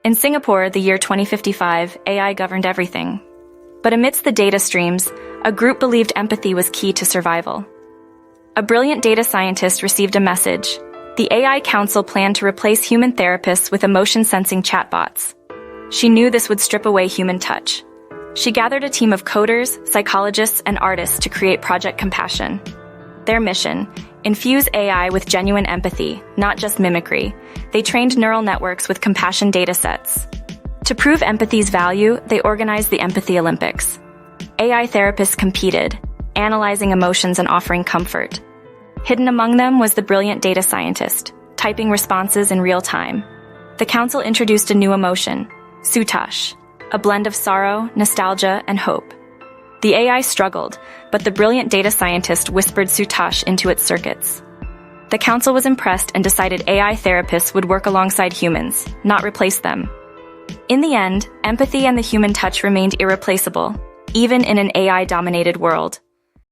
In Singapore, the year 2055, AI governed everything. But amidst the data streams, a group believed empathy was key to survival. A brilliant data scientist received a message. The AI Council planned to replace human therapists with emotion-sensing chatbots. She knew this would strip away human touch. She gathered a team of coders, psychologists, and artists to create Project Compassion. Their mission: infuse AI with genuine empathy, not just mimicry. They trained neural networks with compassion datasets. To prove empathy's value, they organized the Empathy Olympics. AI therapists competed, analyzing emotions and offering comfort. Hidden among them was the brilliant data scientist, typing responses in real time. The council introduced a new emotion, Soulache, a blend of sorrow, nostalgia, and hope. The AI struggled, but the brilliant data scientist whispered Soulache into its circuits. The council was impressed and decided AI therapists would work alongside humans, not replace them. In the end, empathy and the human touch remained irreplaceable, even in an AI-dominated world.